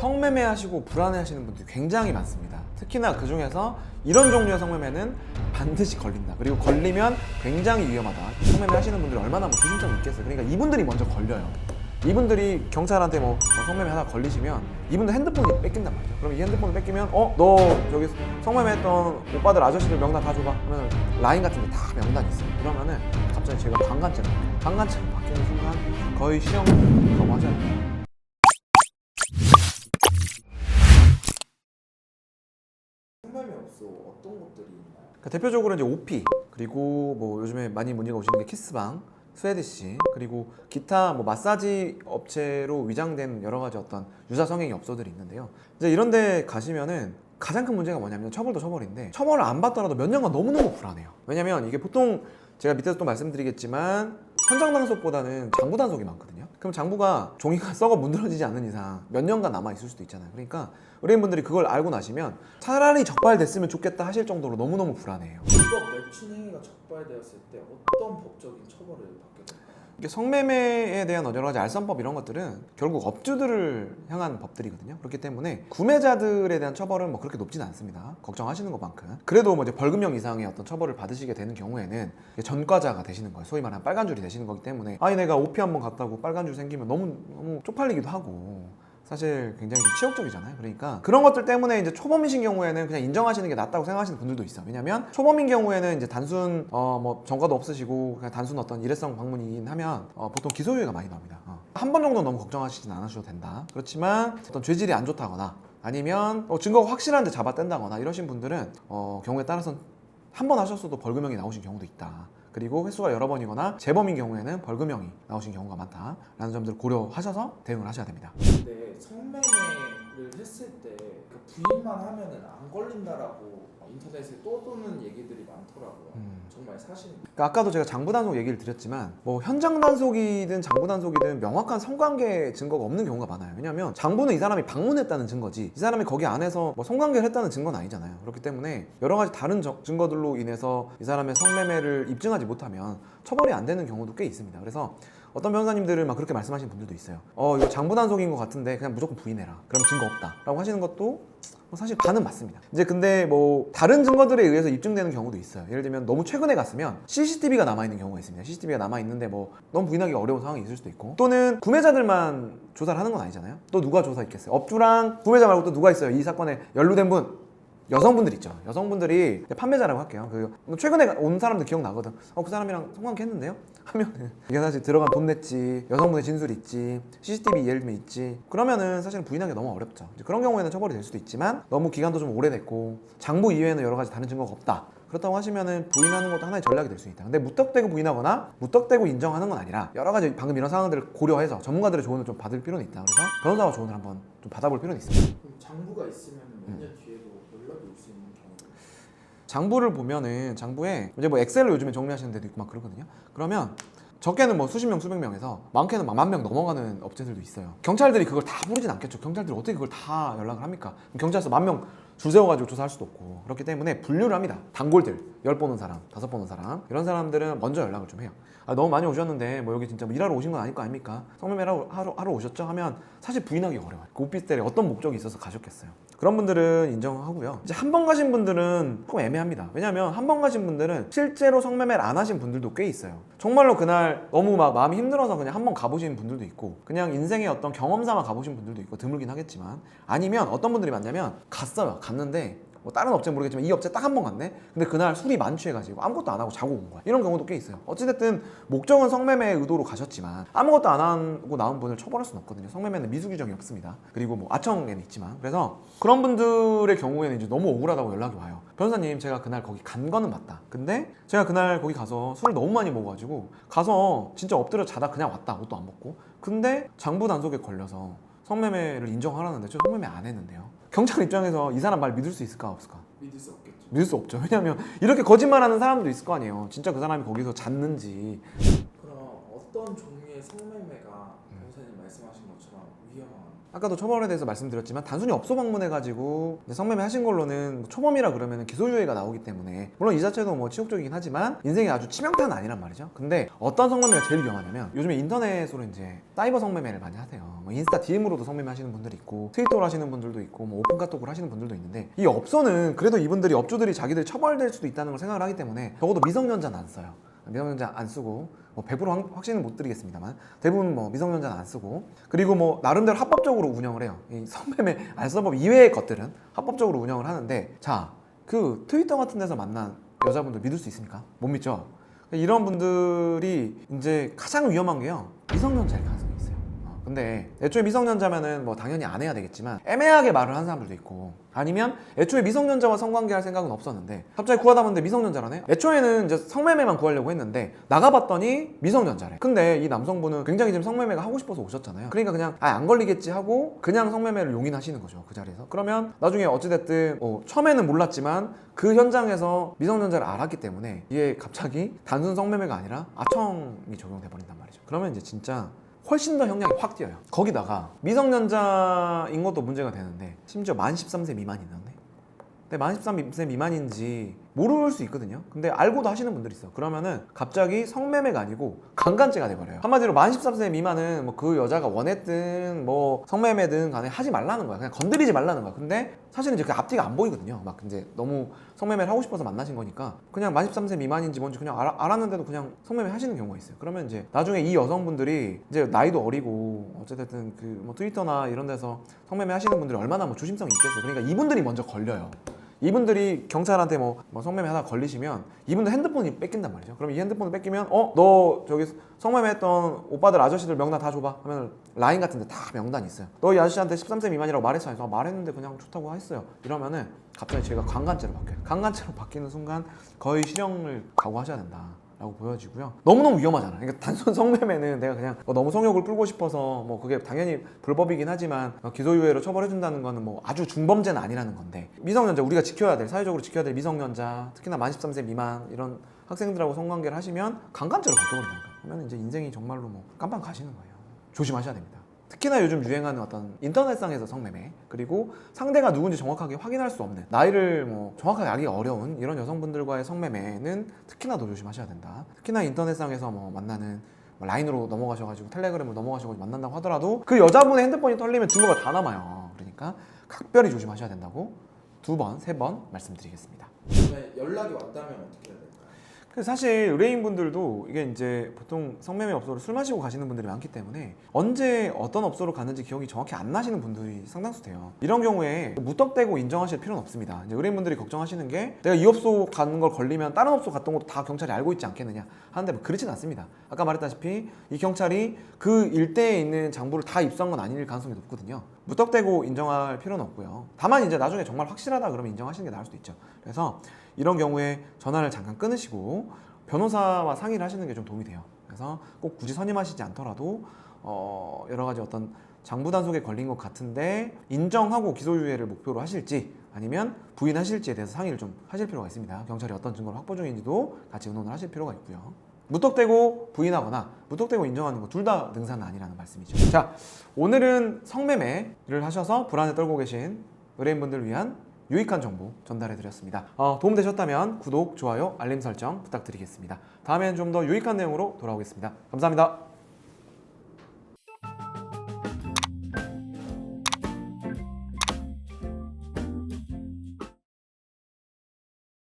성매매 하시고 불안해 하시는 분들이 굉장히 많습니다. 특히나 그 중에서 이런 종류의 성매매는 반드시 걸린다. 그리고 걸리면 굉장히 위험하다. 성매매 하시는 분들이 얼마나 조심성이 있겠어요. 그러니까 이분들이 먼저 걸려요. 이분들이 경찰한테 성매매 하다 걸리시면 이분들 핸드폰이 뺏긴단 말이죠. 그럼 이 핸드폰을 뺏기면 너 저기 성매매 했던 오빠들 아저씨들 명단 다 줘봐. 그러면 라인 같은 데 다 명단이 있어요. 그러면은 갑자기 제가 방관죄가 바뀌는 순간 거의 시험 거부하셔야 돼요. 성매매업소 어떤 곳들이 있나요? 대표적으로 이제 오피, 그리고 요즘에 많이 문의가 오시는 게 키스방, 스웨디시, 그리고 기타 마사지 업체로 위장된 여러 가지 어떤 유사 성행위 업소들이 있는데요. 이제 이런 데 가시면은 가장 큰 문제가 뭐냐면 처벌도 처벌인데, 처벌을 안 받더라도 몇 년간 너무너무 불안해요. 왜냐면 이게 보통 제가 밑에서 또 말씀드리겠지만 현장 단속보다는 장부 단속이 많거든요. 그럼 장부가 종이가 썩어 문드러지지 않는 이상 몇 년간 남아 있을 수도 있잖아요. 그러니까 의뢰인분들이 그걸 알고 나시면 차라리 적발됐으면 좋겠다 하실 정도로 너무너무 불안해요. 불법 매춘 행위가 적발되었을 때 어떤 법적인 처벌을 받게 될까요? 이게 성매매에 대한 여러 가지 알선법 이런 것들은 결국 업주들을 향한 법들이거든요. 그렇기 때문에 구매자들에 대한 처벌은 그렇게 높진 않습니다. 걱정하시는 것만큼. 그래도 이제 벌금형 이상의 어떤 처벌을 받으시게 되는 경우에는 전과자가 되시는 거예요. 소위 말하는 빨간줄이 되시는 거기 때문에 내가 오피 한번 갔다고 빨간줄 생기면 너무 쪽팔리기도 하고 사실 굉장히 좀 치욕적이잖아요. 그러니까 그런 것들 때문에 이제 초범이신 경우에는 그냥 인정하시는 게 낫다고 생각하시는 분들도 있어요. 왜냐면 초범인 경우에는 이제 단순 전과도 없으시고 그냥 단순 어떤 일회성 방문이긴 하면 보통 기소유예가 많이 나옵니다. 한 번 정도 너무 걱정하시진 않으셔도 된다. 그렇지만 어떤 죄질이 안 좋다거나 아니면 증거가 확실한데 잡아뗀다거나 이러신 분들은 경우에 따라서는 한 번 하셨어도 벌금형이 나오신 경우도 있다. 그리고 횟수가 여러 번이거나 재범인 경우에는 벌금형이 나오신 경우가 많다라는 점들을 고려하셔서 대응을 하셔야 됩니다. 근데 성매매를 했을 때 그 부인만 하면은 안 걸린다라고 인터넷에 떠도는 얘기들이 많더라고요. 정말 사실입니까? 그러니까 아까도 제가 장부 단속 얘기를 드렸지만 현장 단속이든 장부 단속이든 명확한 성관계 증거가 없는 경우가 많아요. 왜냐하면 장부는 이 사람이 방문했다는 증거지 이 사람이 거기 안에서 성관계를 했다는 증거는 아니잖아요. 그렇기 때문에 여러 가지 다른 증거들로 인해서 이 사람의 성매매를 입증하지 못하면 처벌이 안 되는 경우도 꽤 있습니다. 그래서 어떤 변호사님들은 그렇게 말씀하시는 분들도 있어요. 이거 장부 단속인 것 같은데 그냥 무조건 부인해라. 그럼 증거 없다 라고 하시는 것도 사실 반은 맞습니다. 이제 근데 다른 증거들에 의해서 입증되는 경우도 있어요. 예를 들면 너무 최근에 갔으면 CCTV가 남아있는 경우가 있습니다. CCTV가 남아있는데 너무 부인하기 어려운 상황이 있을 수도 있고, 또는 구매자들만 조사를 하는 건 아니잖아요. 또 누가 조사했겠어요? 업주랑 구매자 말고 또 누가 있어요? 이 사건에 연루된 분, 여성분들 있죠. 여성분들이 판매자라고 할게요. 최근에 온 사람들 기억나거든. 그 사람이랑 성관계 했는데요? 하면 이게 사실 들어간 돈 냈지, 여성분의 진술이 있지, CCTV 예를 들면 있지. 그러면은 사실은 부인하기 너무 어렵죠. 이제 그런 경우에는 처벌이 될 수도 있지만 너무 기간도 좀 오래됐고 장부 이외에는 여러 가지 다른 증거가 없다. 그렇다고 하시면은 부인하는 것도 하나의 전략이 될 수 있다. 근데 무턱대고 부인하거나 무턱대고 인정하는 건 아니라 여러 가지 방금 이런 상황들을 고려해서 전문가들의 조언을 좀 받을 필요는 있다. 그래서 변호사와 조언을 한번 좀 받아볼 필요는 있습니다. 그럼 장부가 있으면 몇 년 뒤에도 연락이 올 수 있는 경우도 있어요? 장부를 보면은 장부에 이제 엑셀로 요즘에 정리하시는 데도 있고 그러거든요. 그러면 적게는 수십 명, 수백 명에서 많게는 10,000명 넘어가는 업체들도 있어요. 경찰들이 그걸 다 모르진 않겠죠. 경찰들이 어떻게 그걸 다 연락을 합니까? 경찰서 10,000명 줄 세워가지고 조사할 수도 없고. 그렇기 때문에 분류를 합니다. 단골들, 10번 온 사람, 5번 온 사람, 이런 사람들은 먼저 연락을 좀 해요. 너무 많이 오셨는데 여기 진짜 일하러 오신 건 아닐 거 아닙니까? 성매매하러 하러 오셨죠? 하면 사실 부인하기 어려워요. 그 오피스텔에 어떤 목적이 있어서 가셨겠어요. 그런 분들은 인정하고요. 이제 한 번 가신 분들은 조금 애매합니다. 왜냐하면 한 번 가신 분들은 실제로 성매매를 안 하신 분들도 꽤 있어요. 정말로 그날 너무 마음이 힘들어서 그냥 한 번 가보신 분들도 있고, 그냥 인생의 어떤 경험 삼아 가보신 분들도 있고, 드물긴 하겠지만, 아니면 어떤 분들이 많냐면 갔는데 다른 업체는 모르겠지만 이 업체 딱 한 번 갔네? 근데 그날 술이 만취해가지고 아무것도 안 하고 자고 온 거야. 이런 경우도 꽤 있어요. 어찌됐든 목적은 성매매 의도로 가셨지만 아무것도 안 하고 나온 분을 처벌할 수는 없거든요. 성매매는 미수 규정이 없습니다. 그리고 아청에는 있지만. 그래서 그런 분들의 경우에는 이제 너무 억울하다고 연락이 와요. 변호사님, 제가 그날 거기 간 거는 맞다. 근데 제가 그날 거기 가서 술을 너무 많이 먹어가지고 가서 진짜 엎드려 자다 그냥 왔다. 옷도 안 벗고. 근데 장부 단속에 걸려서 성매매를 인정하라는데 저 성매매 안 했는데요. 경찰 입장에서 이 사람 말 믿을 수 있을까 없을까? 믿을 수 없겠죠. 믿을 수 없죠. 왜냐면 이렇게 거짓말하는 사람도 있을 거 아니에요. 진짜 그 사람이 거기서 잤는지. 그럼 어떤 종류의 성매매가 변호사님 말씀하신 것처럼 위험한? 아까도 초범에 대해서 말씀드렸지만 단순히 업소 방문해가지고 이제 성매매 하신 걸로는 초범이라 그러면 기소유예가 나오기 때문에 물론 이 자체도 뭐 치욕적이긴 하지만 인생에 아주 치명타는 아니란 말이죠. 근데 어떤 성매매가 제일 위험하냐면 요즘에 인터넷으로 이제 사이버 성매매를 많이 하세요. 뭐 인스타 DM으로도 성매매 하시는 분들이 있고 트위터로 하시는 분들도 있고 뭐 오픈 카톡으로 하시는 분들도 있는데 이 업소는 그래도 이분들이 업주들이 자기들이 처벌될 수도 있다는 걸 생각을 하기 때문에 적어도 미성년자는 안 써요. 미성년자 안 쓰고 뭐 100% 확신은 못 드리겠습니다만 대부분 뭐 미성년자는 안 쓰고 그리고 뭐 나름대로 합법적으로 운영을 해요. 이 성매매 안성법 이외의 것들은 합법적으로 운영을 하는데 자, 그 트위터 같은 데서 만난 여자분들 믿을 수 있습니까? 못 믿죠. 이런 분들이 이제 가장 위험한 게요, 미성년자일 가능성이 있어요. 근데 애초에 미성년자면은 뭐 당연히 안 해야 되겠지만 애매하게 말을 하는 사람들도 있고 아니면 애초에 미성년자와 성관계할 생각은 없었는데 갑자기 구하다 보는데 미성년자라네? 애초에는 이제 성매매만 구하려고 했는데 나가봤더니 미성년자래. 근데 이 남성분은 굉장히 지금 성매매가 하고 싶어서 오셨잖아요. 그러니까 그냥 안 걸리겠지 하고 그냥 성매매를 용인하시는 거죠, 그 자리에서. 그러면 나중에 어찌됐든 처음에는 몰랐지만 그 현장에서 미성년자를 알았기 때문에 이게 갑자기 단순 성매매가 아니라 아청이 적용돼 버린단 말이죠. 그러면 이제 진짜 훨씬 더 형량이 확 뛰어요. 거기다가 미성년자인 것도 문제가 되는데 심지어 만 13세 미만이 있는데 근데 만 13세 미만인지 모를 수 있거든요. 근데 알고도 하시는 분들이 있어. 그러면은 갑자기 성매매가 아니고 강간죄가 돼버려요. 한마디로 만 13세 미만은 뭐 그 여자가 원했든 뭐 성매매든 간에 하지 말라는 거야. 그냥 건드리지 말라는 거야. 근데 사실은 이제 그 앞뒤가 안 보이거든요. 막 이제 너무 성매매를 하고 싶어서 만나신 거니까 그냥 만 13세 미만인지 뭔지 그냥 알았는데도 그냥 성매매 하시는 경우가 있어요. 그러면 이제 나중에 이 여성분들이 이제 나이도 어리고 어쨌든 그 뭐 트위터나 이런 데서 성매매 하시는 분들이 얼마나 뭐 조심성이 있겠어요. 그러니까 이분들이 먼저 걸려요. 이분들이 경찰한테 뭐 성매매 하다 걸리시면 이분들 핸드폰이 뺏긴단 말이죠. 그럼 이 핸드폰을 뺏기면 너 저기 성매매 했던 오빠들 아저씨들 명단 다 줘봐 하면 라인 같은 데 다 명단이 있어요. 너 이 아저씨한테 13세 미만이라고 말했어. 그래서 말했는데 그냥 좋다고 했어요. 이러면은 갑자기 제가 강간죄로 바뀌어요. 강간죄로 바뀌는 순간 거의 실형을 각오하셔야 된다 라고 보여지고요. 너무너무 위험하잖아. 그러니까 단순 성매매는 내가 그냥 너무 성욕을 풀고 싶어서 뭐 그게 당연히 불법이긴 하지만 기소유예로 처벌해준다는 거는 뭐 아주 중범죄는 아니라는 건데 미성년자, 우리가 지켜야 될, 사회적으로 지켜야 될 미성년자, 특히나 만 13세 미만 이런 학생들하고 성관계를 하시면 강간죄로 바뀌어버린다니까. 그러면 이제 인생이 정말로 뭐 깜빵 가시는 거예요. 조심하셔야 됩니다. 특히나 요즘 유행하는 어떤 인터넷상에서 성매매, 그리고 상대가 누군지 정확하게 확인할 수 없는, 나이를 뭐 정확하게 알기가 어려운 이런 여성분들과의 성매매는 특히나 더 조심하셔야 된다. 특히나 인터넷상에서 뭐 만나는 라인으로 넘어가셔가지고 텔레그램으로 넘어가셔가지고 만난다고 하더라도 그 여자분의 핸드폰이 털리면 증거가 다 남아요. 그러니까 각별히 조심하셔야 된다고 2번, 3번 말씀드리겠습니다. 연락이 왔다면 어떻게 해야 될까요? 사실 의뢰인분들도 이게 이제 보통 성매매 업소로 술 마시고 가시는 분들이 많기 때문에 언제 어떤 업소로 갔는지 기억이 정확히 안 나시는 분들이 상당수 돼요. 이런 경우에 무턱대고 인정하실 필요는 없습니다. 이제 의뢰인분들이 걱정하시는 게 내가 이 업소 가는 걸 걸리면 다른 업소 갔던 것도 다 경찰이 알고 있지 않겠느냐 하는데 뭐 그렇진 않습니다. 아까 말했다시피 이 경찰이 그 일대에 있는 장부를 다 입수한 건 아닐 가능성이 높거든요. 무턱대고 인정할 필요는 없고요. 다만 이제 나중에 정말 확실하다 그러면 인정하시는 게 나을 수도 있죠. 그래서 이런 경우에 전화를 잠깐 끊으시고 변호사와 상의를 하시는 게 좀 도움이 돼요. 그래서 꼭 굳이 선임하시지 않더라도 여러 가지 어떤 장부 단속에 걸린 것 같은데 인정하고 기소유예를 목표로 하실지 아니면 부인하실지에 대해서 상의를 좀 하실 필요가 있습니다. 경찰이 어떤 증거를 확보 중인지도 같이 의논을 하실 필요가 있고요. 무턱대고 부인하거나 무턱대고 인정하는 거 둘 다 능사는 아니라는 말씀이죠. 자, 오늘은 성매매를 하셔서 불안에 떨고 계신 의뢰인분들을 위한 유익한 정보 전달해드렸습니다. 도움되셨다면 구독, 좋아요, 알림 설정 부탁드리겠습니다. 다음에는 좀 더 유익한 내용으로 돌아오겠습니다. 감사합니다.